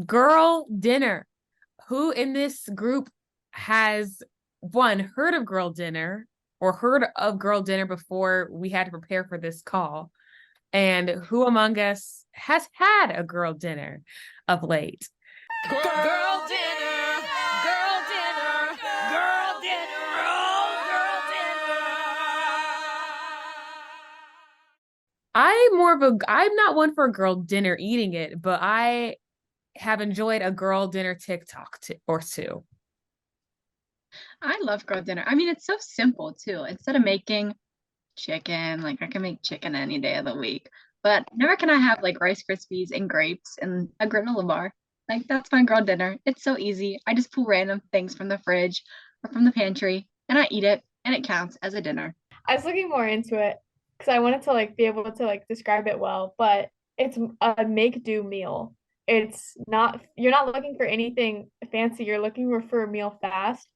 Girl dinner. Who in this group has one heard of girl dinner or heard of girl dinner before we had to prepare for this call? And who among us has had a girl dinner of late? Girl dinner, girl dinner, girl dinner, oh, girl dinner. I'm not one for girl dinner eating it, but I have enjoyed a girl dinner TikTok or two. I love girl dinner. I mean, it's so simple too. Instead of making chicken, like I can make chicken any day of the week, but never can I have like Rice Krispies and grapes and a granola bar. Like that's my girl dinner. It's so easy. I just pull random things from the fridge or from the pantry and I eat it and it counts as a dinner. I was looking more into it because I wanted to like be able to like describe it well, but it's a make do meal. It's not, you're not looking for anything fancy, you're looking for a meal fast.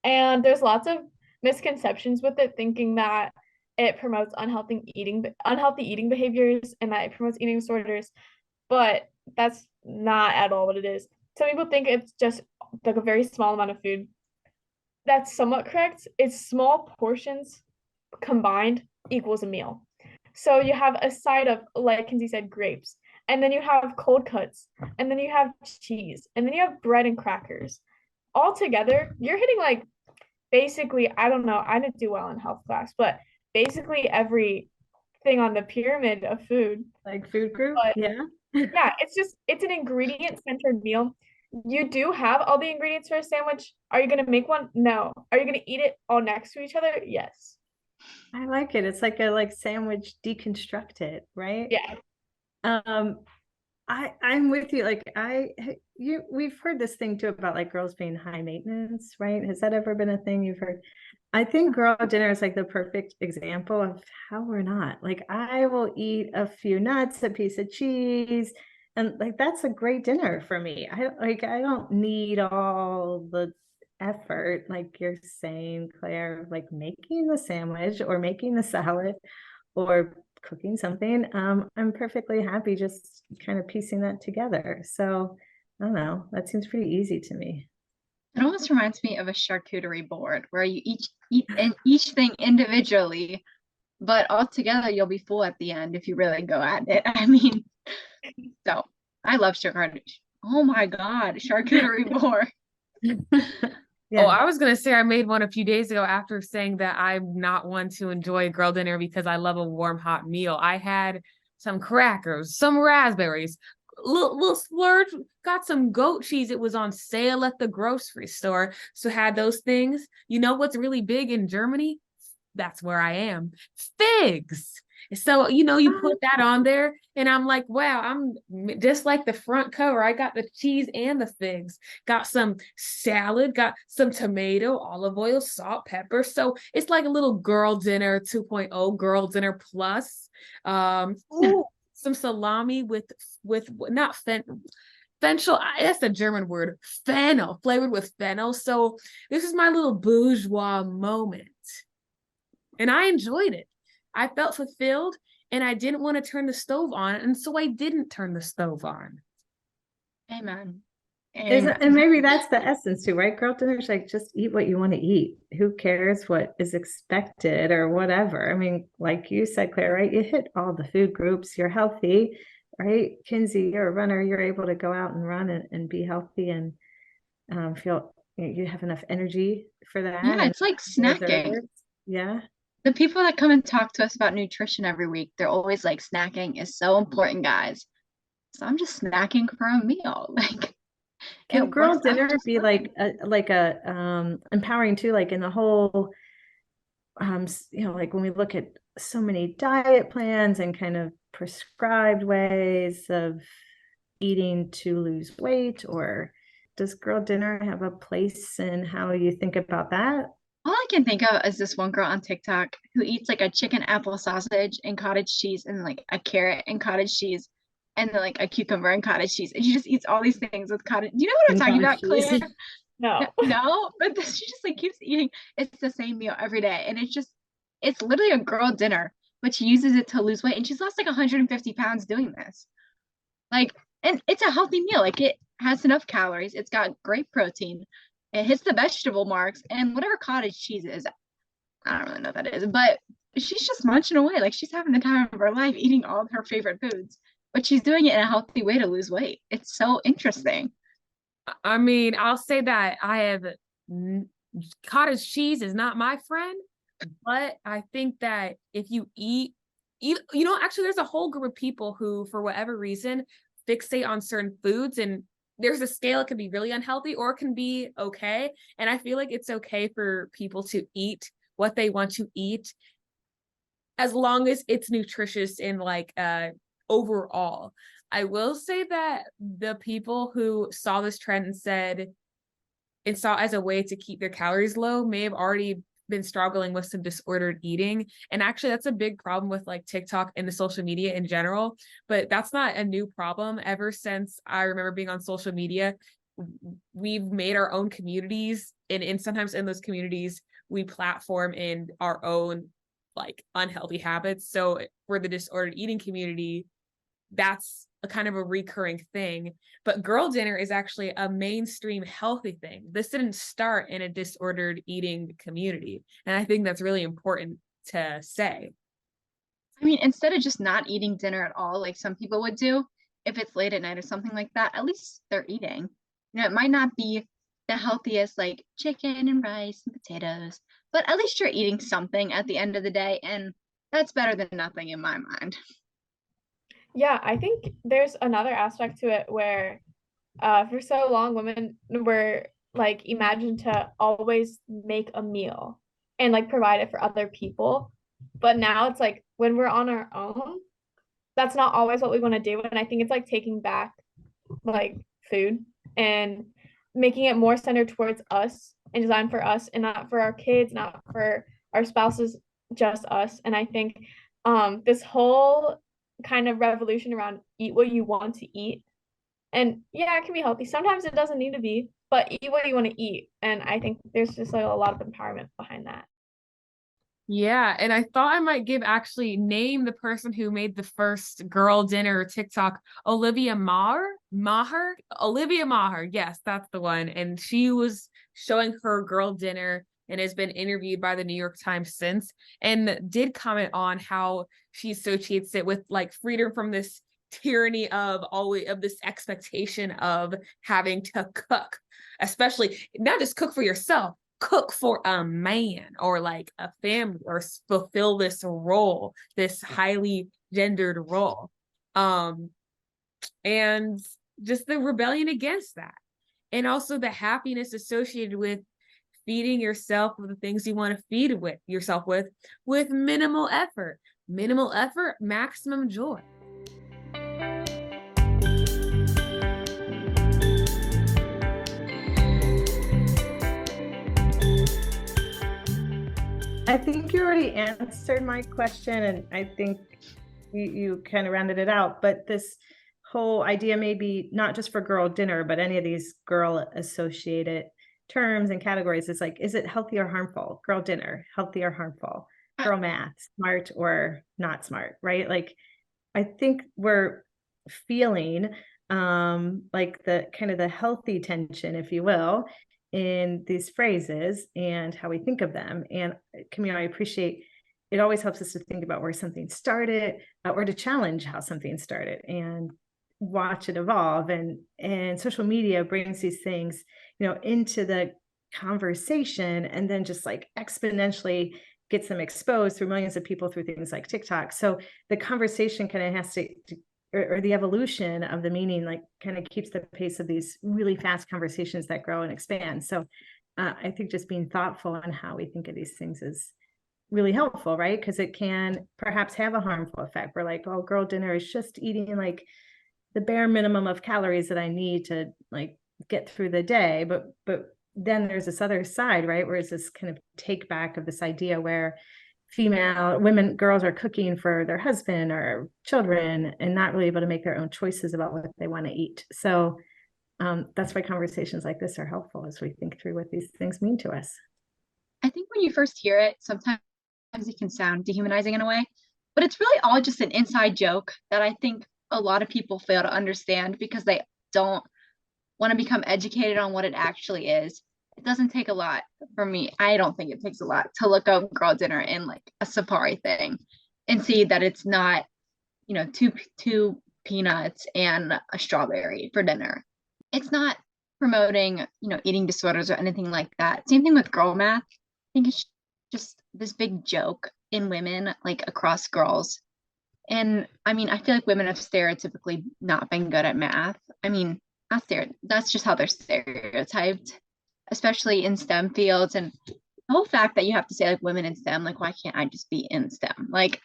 And there's lots of misconceptions with it, thinking that it promotes unhealthy eating behaviors and that it promotes eating disorders, but that's not at all what it is. Some people think it's just like a very small amount of food. That's somewhat correct. It's small portions combined equals a meal. So you have a side of, like Kinsey said, grapes, and then you have cold cuts, and then you have cheese, and then you have bread and crackers. All together, you're hitting like basically, I don't know, I didn't do well in health class, but basically every thing on the pyramid of food. Like food group? But yeah. Yeah, it's an ingredient centered meal. You do have all the ingredients for a sandwich. Are you gonna make one? No. Are you gonna eat it all next to each other? Yes. I like it. It's like a sandwich deconstructed, right? Yeah. I'm with you. Like we've heard this thing too about like girls being high maintenance, right? Has that ever been a thing you've heard? I think girl dinner is like the perfect example of how we're not. Like I will eat a few nuts, a piece of cheese, and like that's a great dinner for me. I don't need all the effort like you're saying, Claire, like making the sandwich or making the salad or cooking something. I'm perfectly happy just kind of piecing that together. So I don't know, that seems pretty easy to me. It almost reminds me of a charcuterie board where you each thing individually, but all together you'll be full at the end if you really go at it. I mean, so I love charcuterie. Oh my God, charcuterie board. Yeah. Oh, I was going to say I made one a few days ago after saying that I'm not one to enjoy girl dinner because I love a warm, hot meal. I had some crackers, some raspberries, little splurge, got some goat cheese. It was on sale at the grocery store. So had those things. You know what's really big in Germany? That's where I am. Figs. So, you put that on there and I'm like, wow, I'm just like the front cover. I got the cheese and the figs, got some salad, got some tomato, olive oil, salt, pepper. So it's like a little girl dinner 2.0, girl dinner plus. Some salami with not fennel. That's the German word, fennel, flavored with fennel. So this is my little bourgeois moment. And I enjoyed it. I felt fulfilled and I didn't want to turn the stove on. And so I didn't turn the stove on. Amen. And maybe that's the essence too, right? Girl dinner's like, just eat what you want to eat. Who cares what is expected or whatever? I mean, like you said, Claire, right? You hit all the food groups, you're healthy, right? Kinsey, you're a runner, you're able to go out and run and be healthy and feel you have enough energy for that. Yeah, it's like snacking. Yeah. The people that come and talk to us about nutrition every week, they're always like, snacking is so important, guys. So I'm just snacking for a meal. Like, can girl dinner be like a empowering too, like in the whole like when we look at so many diet plans and kind of prescribed ways of eating to lose weight, or does girl dinner have a place in how you think about that? All I can think of is this one girl on TikTok who eats like a chicken apple sausage and cottage cheese and like a carrot and cottage cheese and then like a cucumber and cottage cheese. And she just eats all these things with cottage. Do you know what I'm talking about, Claire? No. No, but she just like keeps eating. It's the same meal every day. And it's literally a girl dinner, but she uses it to lose weight. And she's lost like 150 pounds doing this. Like, and it's a healthy meal. Like has enough calories, it's got great protein, it hits the vegetable marks, and whatever cottage cheese is, I don't really know what that is, but she's just munching away. Like she's having the time of her life eating all of her favorite foods, but she's doing it in a healthy way to lose weight. It's so interesting. I mean, I'll say that cottage cheese is not my friend, but I think that if you eat, actually, there's a whole group of people who, for whatever reason, fixate on certain foods, and there's a scale. It can be really unhealthy or it can be okay. And I feel like it's okay for people to eat what they want to eat as long as it's nutritious in like overall. I will say that the people who saw this trend and said it saw as a way to keep their calories low may have already been struggling with some disordered eating. And actually that's a big problem with like TikTok and the social media in general, but that's not a new problem. Ever since I remember being on social media, we've made our own communities, and sometimes in those communities we platform in our own like unhealthy habits. So for the disordered eating community, that's a kind of a recurring thing. But girl dinner is actually a mainstream healthy thing. This didn't start in a disordered eating community. And I think that's really important to say. I mean, instead of just not eating dinner at all, like some people would do, if it's late at night or something like that, at least they're eating. It might not be the healthiest, like chicken and rice and potatoes, but at least you're eating something at the end of the day. And that's better than nothing in my mind. Yeah, I think there's another aspect to it where for so long women were like imagined to always make a meal and like provide it for other people. But now it's like when we're on our own, that's not always what we want to do. And I think it's like taking back like food and making it more centered towards us and designed for us and not for our kids, not for our spouses, just us. And I think this whole kind of revolution around eat what you want to eat, and yeah, it can be healthy, sometimes it doesn't need to be, but eat what you want to eat, and I think there's just like a lot of empowerment behind that. Yeah, and I thought I might name the person who made the first girl dinner TikTok, Olivia Maher. Yes, that's the one. And she was showing her girl dinner and has been interviewed by the New York Times since, and did comment on how she associates it with like freedom from this tyranny of this expectation of having to cook, especially not just cook for yourself, cook for a man or like a family, or fulfill this role, this highly gendered role. And just the rebellion against that, and also the happiness associated with feeding yourself with the things you want to feed yourself with minimal effort, maximum joy. I think you already answered my question, and I think you kind of rounded it out. But this whole idea may be not just for girl dinner, but any of these girl associated terms and categories. Is like, is it healthy or harmful? Girl dinner, healthy or harmful? Girl math, smart or not smart, right? Like, I think we're feeling like the kind of the healthy tension, if you will, in these phrases and how we think of them. And Camille, I appreciate it. Always helps us to think about where something started, or to challenge how something started and watch it evolve. And social media brings these things, into the conversation, and then just like exponentially gets them exposed through millions of people through things like TikTok. So the conversation kind of has to or the evolution of the meaning, like kind of keeps the pace of these really fast conversations that grow and expand. So I think just being thoughtful on how we think of these things is really helpful, right? Because it can perhaps have a harmful effect. We're like, oh, girl dinner is just eating like the bare minimum of calories that I need to like get through the day. But then there's this other side, right? Where it's this kind of take back of this idea where girls are cooking for their husband or children and not really able to make their own choices about what they want to eat. So that's why conversations like this are helpful as we think through what these things mean to us. I think when you first hear it, sometimes it can sound dehumanizing in a way, but it's really all just an inside joke that I think a lot of people fail to understand because they don't want to become educated on what it actually is, it doesn't take a lot for me. I don't think it takes a lot to look up girl dinner in like a Safari thing and see that it's not, two peanuts and a strawberry for dinner. It's not promoting, eating disorders or anything like that. Same thing with girl math. I think it's just this big joke in women, like across girls. And I mean, I feel like women have stereotypically not been good at math. I mean, that's just how they're stereotyped, especially in STEM fields. And the whole fact that you have to say like women in STEM, like, why can't I just be in STEM? Like,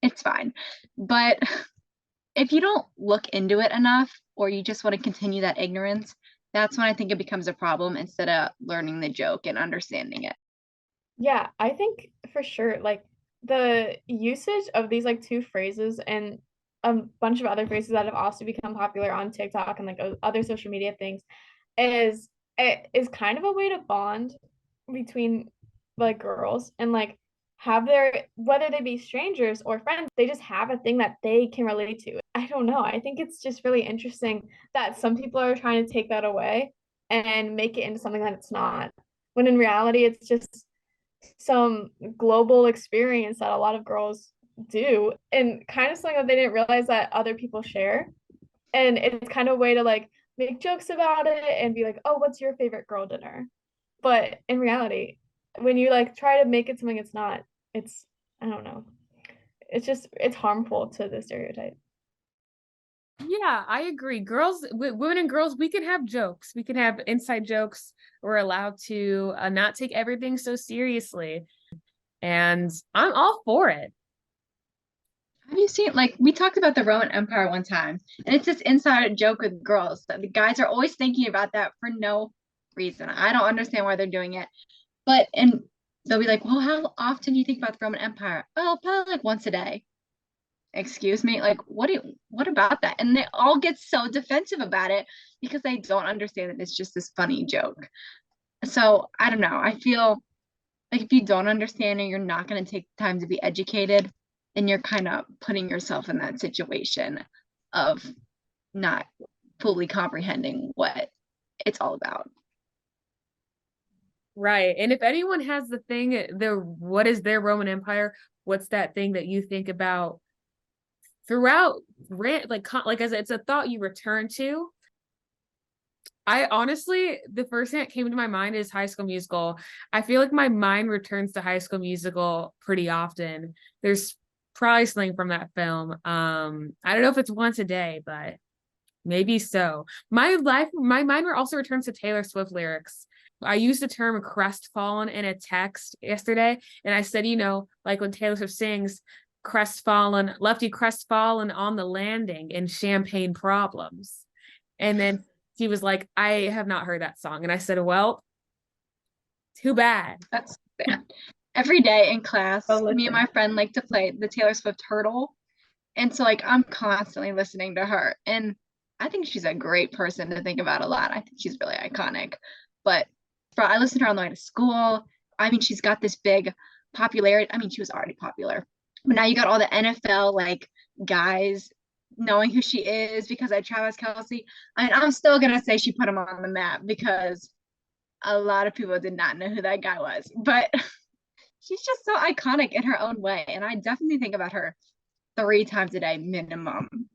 it's fine. But if you don't look into it enough, or you just want to continue that ignorance, that's when I think it becomes a problem instead of learning the joke and understanding it. Yeah, I think for sure, like the usage of these like two phrases and a bunch of other phrases that have also become popular on TikTok and like other social media things is kind of a way to bond between like girls and like have their, whether they be strangers or friends, they just have a thing that they can relate to. I don't know. I think it's just really interesting that some people are trying to take that away and make it into something that it's not. When in reality, it's just some global experience that a lot of girls do and kind of something that they didn't realize that other people share. And it's kind of a way to like make jokes about it and be like, oh, what's your favorite girl dinner? But in reality, when you like try to make it something it's not, it's, I don't know. It's harmful to the stereotype. Yeah, I agree. Women and girls, we can have jokes. We can have inside jokes. We're allowed to not take everything so seriously. And I'm all for it. Have you seen, like, we talked about the Roman Empire one time, and it's this inside joke with girls that the guys are always thinking about that for no reason. I don't understand why they're doing it. And they'll be like, well, how often do you think about the Roman Empire? Oh, probably like once a day. Excuse me, like, what about that? And they all get so defensive about it because they don't understand that it's just this funny joke. So I don't know, I feel like if you don't understand and you're not going to take the time to be educated, then you're kind of putting yourself in that situation of not fully comprehending what it's all about. Right. And if anyone has the thing, what is their Roman Empire? What's that thing that you think about throughout like as it's a thought you return to? I honestly, the first thing that came to my mind is High School Musical. I feel like my mind returns to High School Musical pretty often. There's probably something from that film. I don't know if it's once a day, but maybe so. My mind also returns to Taylor Swift lyrics. I used the term crestfallen in a text yesterday, and I said, like when Taylor Swift sings, crestfallen, left you crestfallen on the landing in Champagne Problems. And then he was like, I have not heard that song. And I said, well, too bad. That's bad. Every day in class, me and my friend like to play the Taylor Swift hurdle. And so like I'm constantly listening to her. And I think she's a great person to think about a lot. I think she's really iconic. But I listened to her on the way to school. I mean, she's got this big popularity. I mean, she was already popular. But now you got all the NFL like guys knowing who she is because of Travis Kelce. I mean, I'm still gonna say she put him on the map because a lot of people did not know who that guy was. But she's just so iconic in her own way. And I definitely think about her 3 times a day minimum.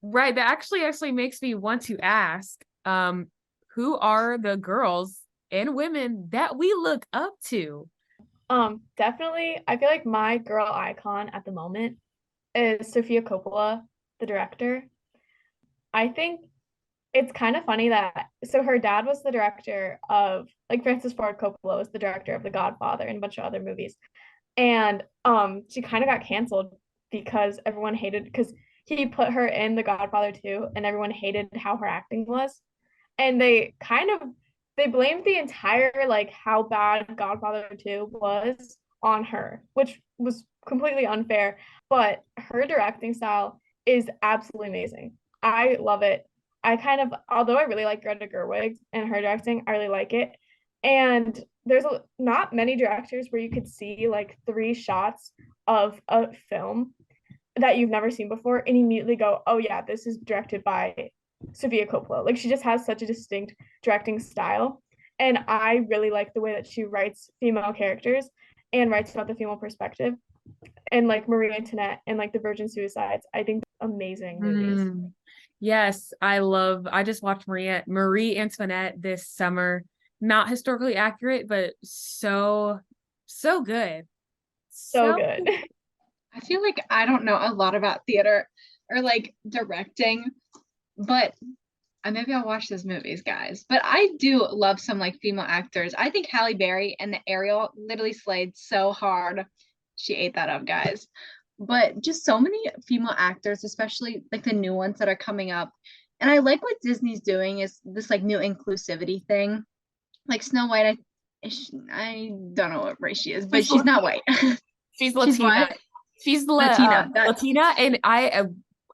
Right. That actually makes me want to ask, who are the girls and women that we look up to? Definitely, I feel like my girl icon at the moment is Sofia Coppola, the director. I think it's kind of funny that her dad was the director of, like, Francis Ford Coppola was the director of The Godfather and a bunch of other movies. And she kind of got canceled because everyone hated, because he put her in The Godfather 2 and everyone hated how her acting was. And they blamed the entire like how bad Godfather 2 was on her, which was completely unfair. But her directing style is absolutely amazing. I love it. Although I really like Greta Gerwig and her directing, I really like it. And there's not many directors where you could see like 3 shots of a film that you've never seen before and immediately go, oh yeah, this is directed by Sofia Coppola. Like she just has such a distinct directing style. And I really like the way that she writes female characters and writes about the female perspective. And like Marie Antoinette and like the Virgin Suicides. I think amazing movies. Yes, I just watched Marie Antoinette this summer. Not historically accurate, but so good. So good. I feel like I don't know a lot about theater or like directing, but maybe I'll watch those movies, guys. But I do love some like female actors. I think Halle Berry and the Ariel literally slayed so hard. She ate that up, guys. But just so many female actors, especially like the new ones that are coming up. And I like what Disney's doing is this like new inclusivity thing. Like Snow White, I don't know what race she is, but she's not white. She's Latina. She's Latina. Latina, and I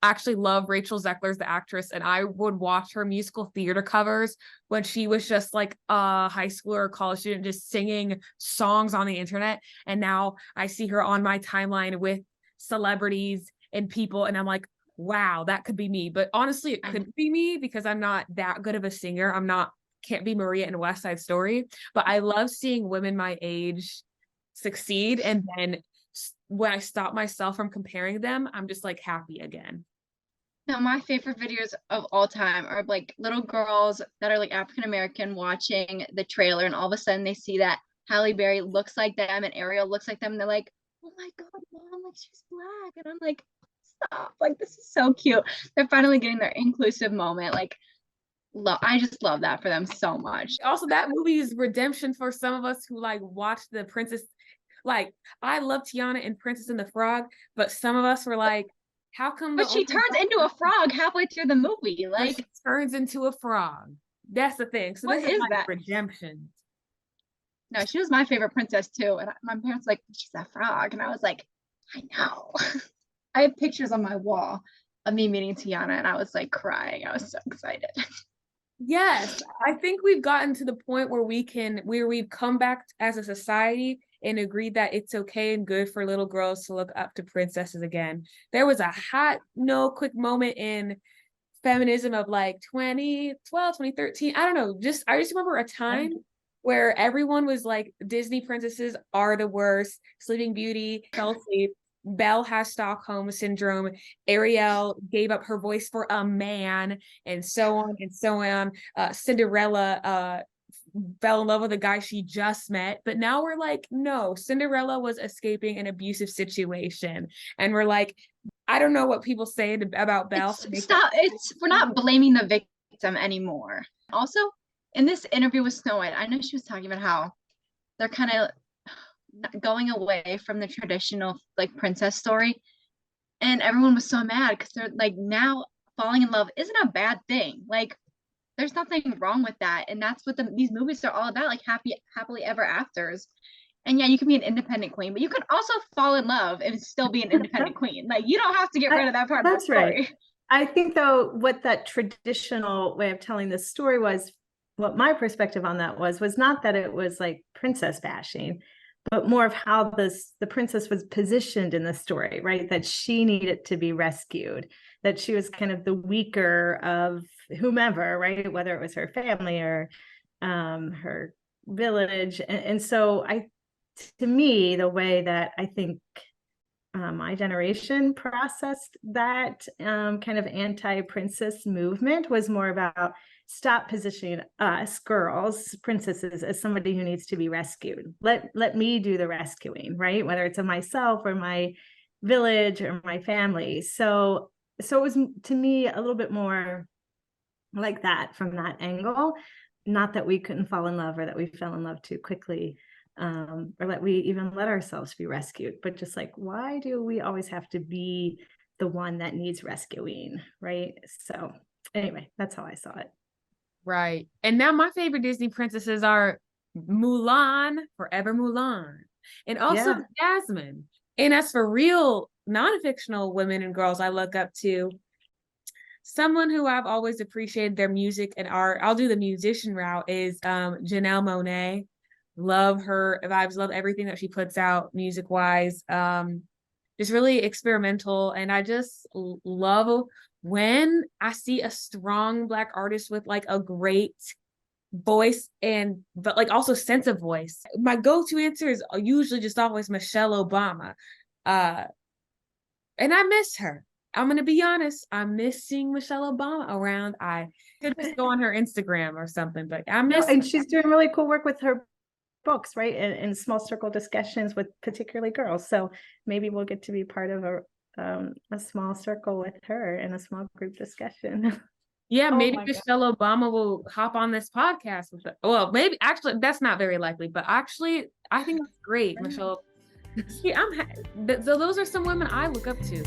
actually love Rachel Zegler's the actress, and I would watch her musical theater covers when she was just like a high schooler or college student, just singing songs on the internet. And now I see her on my timeline with celebrities and people, and I'm like, wow, that could be me. But honestly, it couldn't be me because I'm not that good of a singer. Can't be Maria in West Side Story. But I love seeing women my age succeed, and then when I stop myself from comparing them, I'm just like happy again. Now, my favorite videos of all time are like little girls that are like African American watching the trailer, and all of a sudden they see that Halle Berry looks like them and Ariel looks like them, and they're like, "Oh my God, Mom, like she's black," and I'm like, "Stop! Like this is so cute." They're finally getting their inclusive moment. Like, I just love that for them so much. Also, that movie is redemption for some of us who like watched the Princess. Like, I love Tiana and Princess and the Frog, but some of us were like, how come? But she turns into a frog halfway through the movie. Like, she turns into a frog. That's the thing. So this is like that redemption. No, she was my favorite princess too. And my parents were like, she's a frog. And I was like, I know. I have pictures on my wall of me meeting Tiana, and I was like crying. I was so excited. Yes, I think we've gotten to the point where we've come back as a society and agreed that it's okay and good for little girls to look up to princesses again. There was a quick moment in feminism of like 2012, 2013. I don't know. I just remember a time where everyone was like, Disney princesses are the worst. Sleeping Beauty fell asleep. Belle has Stockholm syndrome. Ariel gave up her voice for a man, and so on and so on. Cinderella fell in love with a guy she just met, but now we're like, no, Cinderella was escaping an abusive situation, and we're like, I don't know what people say about Belle. We're not blaming the victim anymore. Also, in this interview with Snow White, I know she was talking about how they're kind of going away from the traditional like princess story, and everyone was so mad because they're like, now falling in love isn't a bad thing. Like, there's nothing wrong with that, and that's what these movies are all about, like happily ever afters. And yeah, you can be an independent queen, but you can also fall in love and still be an independent queen. Like, you don't have to get rid of that part of the story. Right. I think though, what that traditional way of telling this story was, what my perspective on that was not that it was like princess bashing, but more of how the princess was positioned in the story, right? That she needed to be rescued, that she was kind of the weaker of whomever, right? Whether it was her family or her village. And so to me, the way that I think my generation processed that kind of anti-princess movement was more about stop positioning us girls, princesses, as somebody who needs to be rescued. Let me do the rescuing, right? Whether it's of myself or my village or my family. So it was, to me, a little bit more like that from that angle. Not that we couldn't fall in love or that we fell in love too quickly, or that we even let ourselves be rescued, but just like, why do we always have to be the one that needs rescuing, right? So anyway, that's how I saw it. Right. And now my favorite Disney princesses are Mulan, forever Mulan, and also Jasmine. And as for real non-fictional women and girls I look up to, someone who I've always appreciated their music and art, I'll do the musician route, is Janelle Monáe. Love her vibes, love everything that she puts out music-wise. Just really experimental, and I just love when I see a strong Black artist with like a great voice but like also sense of voice, my go-to answer is usually just always Michelle Obama. And I miss her. I'm gonna be honest, I'm missing Michelle Obama around. I could just go on her Instagram or something, but I miss and she's doing really cool work with her books, right? And small circle discussions with particularly girls. So maybe we'll get to be part of a small circle with her in a small group discussion. Yeah, Oh maybe my Michelle Obama will hop on this podcast with it. Well, maybe actually that's not very likely, but actually I think that's great, Michelle. See, so those are some women I look up to.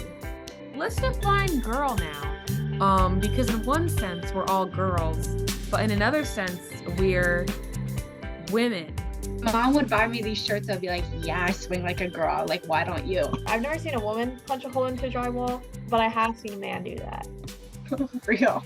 Let's define girl now. Because in one sense we're all girls, but in another sense we're women. Mom would buy me these shirts. I'd be like, yeah, I swing like a girl. Like, why don't you? I've never seen a woman punch a hole into drywall, but I have seen a man do that. Real.